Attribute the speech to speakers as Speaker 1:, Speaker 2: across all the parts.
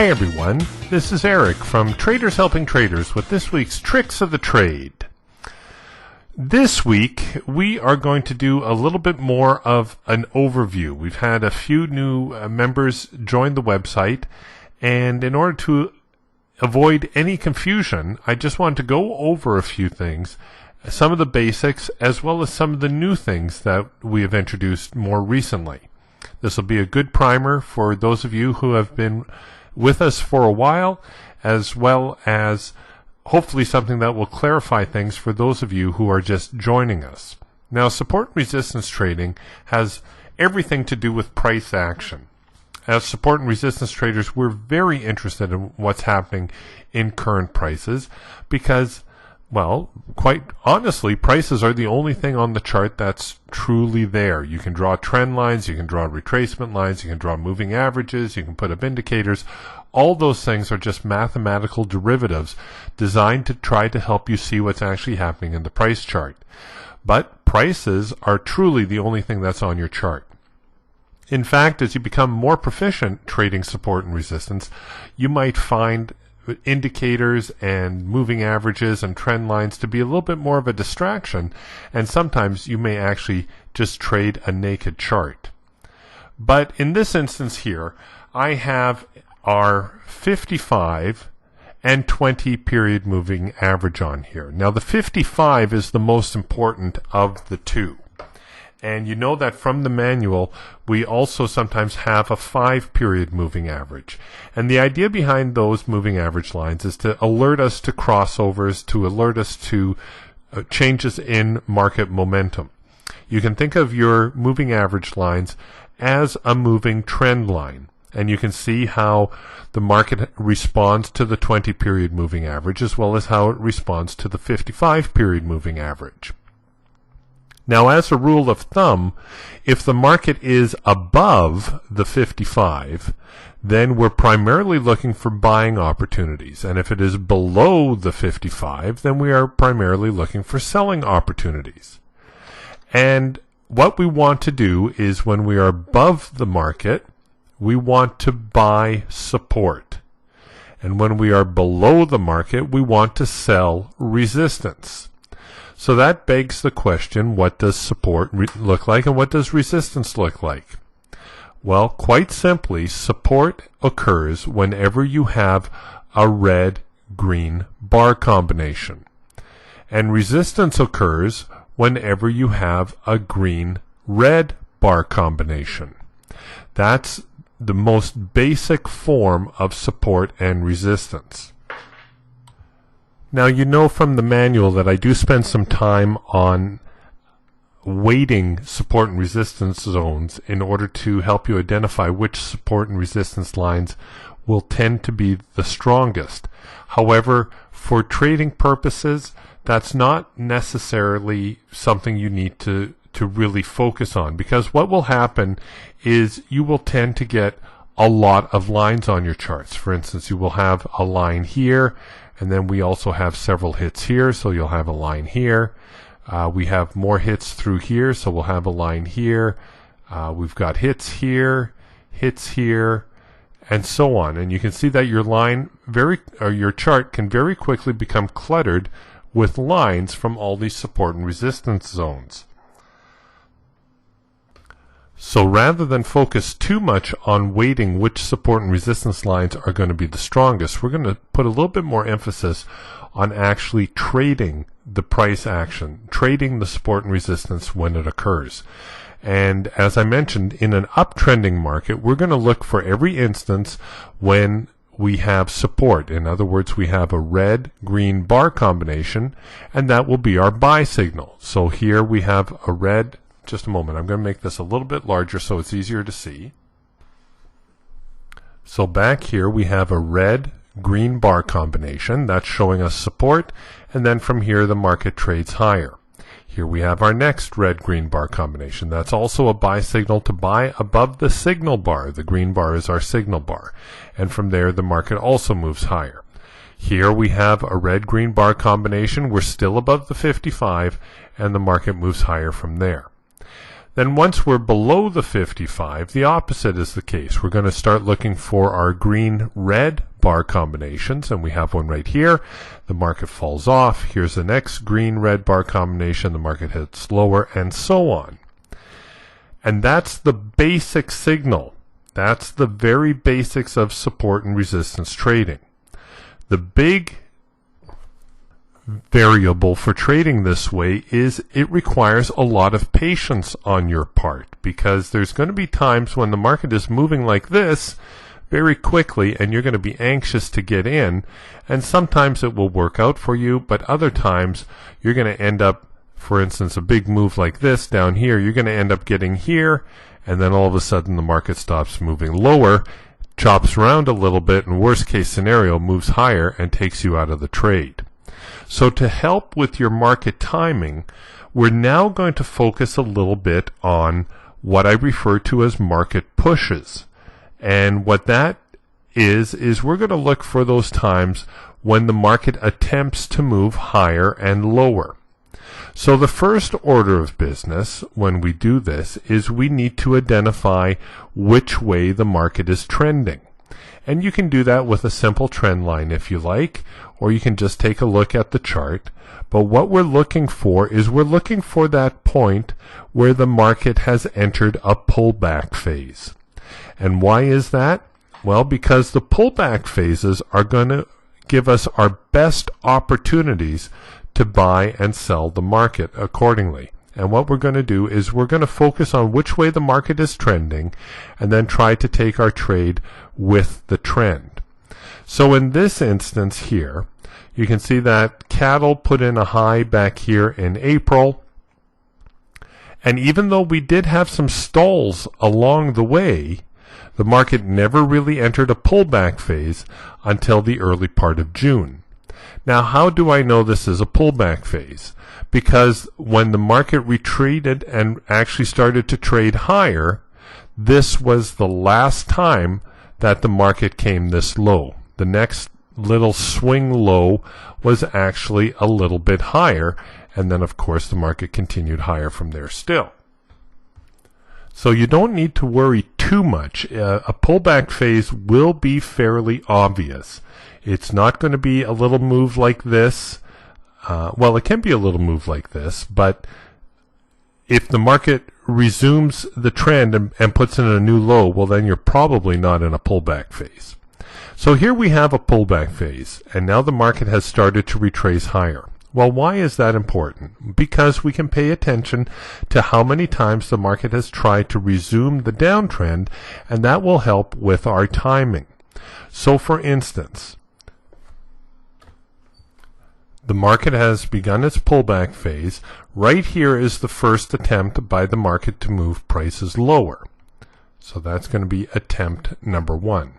Speaker 1: Hi everyone, this is Eric from Traders Helping Traders with this week's Tricks of the Trade. This week we are going to do a little bit more of an overview. We've had a few new members join the website, and in order to avoid any confusion, I just wanted to go over a few things, some of the basics as well as some of the new things that we have introduced more recently. This will be a good primer for those of you who have been with us for a while, as well as hopefully something that will clarify things for those of you who are just joining us. Now, support and resistance trading has everything to do with price action. As support and resistance traders, we're very interested in what's happening in current prices because, well, quite honestly, prices are the only thing on the chart that's truly there. You can draw trend lines, you can draw retracement lines, you can draw moving averages, you can put up indicators. All those things are just mathematical derivatives designed to try to help you see what's actually happening in the price chart. But prices are truly the only thing that's on your chart. In fact, as you become more proficient trading support and resistance, you might find indicators and moving averages and trend lines to be a little bit more of a distraction, and sometimes you may actually just trade a naked chart. But in this instance here, I have our 55 and 20 period moving average on here. Now the 55 is the most important of the two. And you know that from the manual, we also sometimes have a 5-period moving average. And the idea behind those moving average lines is to alert us to crossovers, to alert us to changes in market momentum. You can think of your moving average lines as a moving trend line. And you can see how the market responds to the 20-period moving average as well as how it responds to the 55-period moving average. Now, as a rule of thumb, if the market is above the 55, then we're primarily looking for buying opportunities. And if it is below the 55, then we are primarily looking for selling opportunities. And what we want to do is when we are above the market, we want to buy support. And when we are below the market, we want to sell resistance. So that begs the question, what does support look like and what does resistance look like? Well, quite simply, support occurs whenever you have a red-green bar combination. And resistance occurs whenever you have a green-red bar combination. That's the most basic form of support and resistance. Now, you know from the manual that I do spend some time on weighting support and resistance zones in order to help you identify which support and resistance lines will tend to be the strongest. However, for trading purposes, that's not necessarily something you need to really focus on, because what will happen is you will tend to get a lot of lines on your charts. For instance, you will have a line here, and then we also have several hits here, so you'll have a line here. We have more hits through here, so we'll have a line here. We've got hits here, and so on. And you can see that your your chart can very quickly become cluttered with lines from all these support and resistance zones. So rather than focus too much on weighting which support and resistance lines are going to be the strongest, we're going to put a little bit more emphasis on actually trading the price action, trading the support and resistance when it occurs. And as I mentioned, in an uptrending market, we're going to look for every instance when we have support. In other words, we have a red-green bar combination, and that will be our buy signal. So here we have a red. Just a moment, I'm going to make this a little bit larger so it's easier to see. So back here we have a red-green bar combination that's showing us support, and then from here the market trades higher. Here we have our next red-green bar combination. That's also a buy signal to buy above the signal bar. The green bar is our signal bar, and from there the market also moves higher. Here we have a red-green bar combination. We're still above the 55, and the market moves higher from there. Then once we're below the 55, the opposite is the case. We're going to start looking for our green-red bar combinations, and we have one right here. The market falls off. Here's the next green-red bar combination. The market hits lower, and so on. And that's the basic signal. That's the very basics of support and resistance trading. The big variable for trading this way is it requires a lot of patience on your part, because there's going to be times when the market is moving like this very quickly and you're going to be anxious to get in, and sometimes it will work out for you, but other times you're going to end up, for instance, a big move like this down here, you're going to end up getting here, and then all of a sudden the market stops moving lower, chops around a little bit, and worst case scenario moves higher and takes you out of the trade. So to help with your market timing, we're now going to focus a little bit on what I refer to as market pushes. And what that is we're going to look for those times when the market attempts to move higher and lower. So the first order of business when we do this is we need to identify which way the market is trending. And you can do that with a simple trend line if you like, or you can just take a look at the chart. But what we're looking for is we're looking for that point where the market has entered a pullback phase. And why is that? Well, because the pullback phases are going to give us our best opportunities to buy and sell the market accordingly. And what we're going to do is we're going to focus on which way the market is trending and then try to take our trade with the trend. So in this instance here, you can see that cattle put in a high back here in April. And even though we did have some stalls along the way, the market never really entered a pullback phase until the early part of June. Now, how do I know this is a pullback phase? Because when the market retreated and actually started to trade higher, this was the last time that the market came this low. The next little swing low was actually a little bit higher, and then of course the market continued higher from there still. So you don't need to worry too much. A pullback phase will be fairly obvious. It's not going to be a little move like this. Well, it can be a little move like this, but if the market resumes the trend and puts in a new low, well, then you're probably not in a pullback phase. So here we have a pullback phase, and now the market has started to retrace higher. Well, why is that important? Because we can pay attention to how many times the market has tried to resume the downtrend, and that will help with our timing. So for instance, the market has begun its pullback phase. Right here is the first attempt by the market to move prices lower. So that's going to be attempt number 1.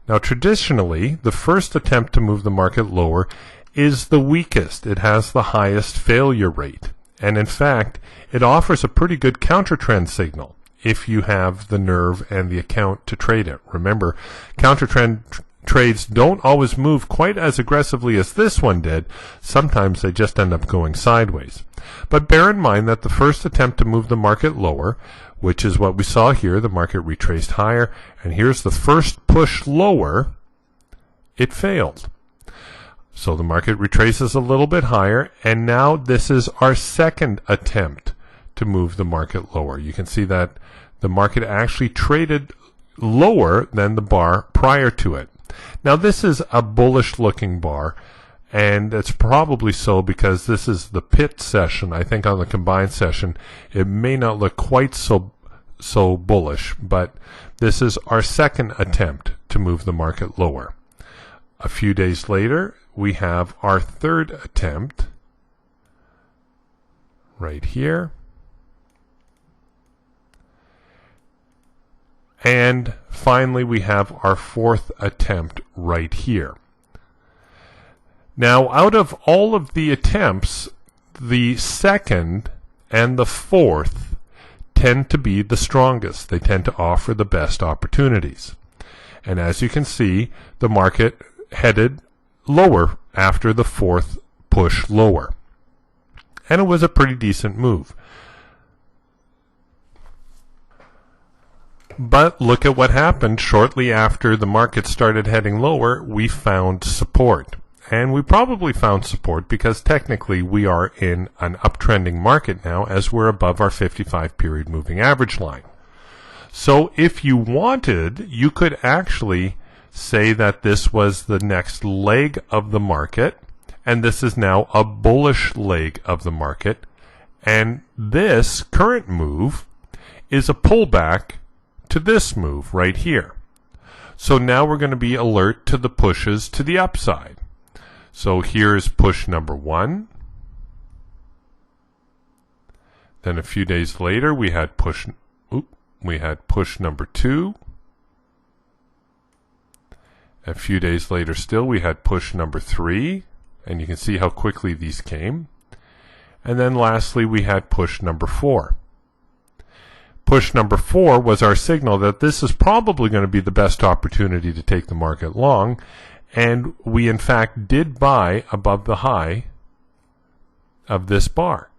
Speaker 1: Now traditionally, the first attempt to move the market lower is the weakest. It has the highest failure rate. And in fact, it offers a pretty good counter-trend signal if you have the nerve and the account to trade it. Remember, counter-trend trades don't always move quite as aggressively as this one did. Sometimes they just end up going sideways. But bear in mind that the first attempt to move the market lower, which is what we saw here, the market retraced higher, and here's the first push lower, it failed. So the market retraces a little bit higher, and now this is our second attempt to move the market lower. You can see that the market actually traded lower than the bar prior to it. Now this is a bullish looking bar, and it's probably so because this is the pit session. I think on the combined session it may not look quite so bullish, but this is our second attempt to move the market lower. A few days later we have our third attempt right here. And finally, we have our fourth attempt right here. Now, out of all of the attempts, the second and the fourth tend to be the strongest. They tend to offer the best opportunities. And as you can see, the market headed lower after the fourth push lower. And it was a pretty decent move. But look at what happened shortly after the market started heading lower. We found support. And we probably found support because technically we are in an uptrending market now as we're above our 55 period moving average line. So if you wanted, you could actually say that this was the next leg of the market, and this is now a bullish leg of the market. And this current move is a pullback to this move right here. So now we're going to be alert to the pushes to the upside. So here's push number 1. Then a few days later we had push number 2. A few days later still we had push number 3, and you can see how quickly these came. And then lastly we had push number 4. Push number 4 was our signal that this is probably going to be the best opportunity to take the market long, and we in fact did buy above the high of this bar.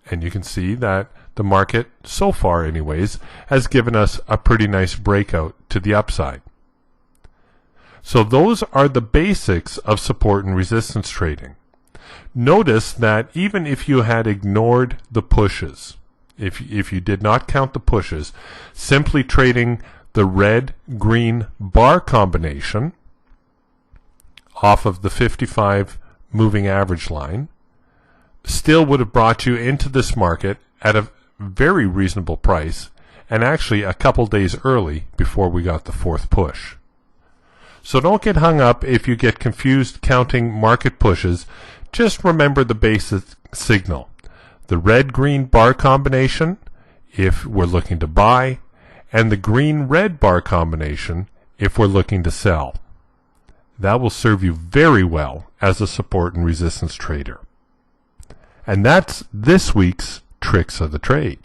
Speaker 1: And you can see that the market, so far anyways, has given us a pretty nice breakout to the upside. So those are the basics of support and resistance trading. Notice that even if you had ignored the pushes, if you did not count the pushes, simply trading the red-green bar combination off of the 55 moving average line still would have brought you into this market at a very reasonable price, and actually a couple days early before we got the fourth push. So don't get hung up if you get confused counting market pushes. Just remember the basic signal. The red-green bar combination if we're looking to buy, and the green-red bar combination if we're looking to sell. That will serve you very well as a support and resistance trader. And that's this week's Tricks of the Trade.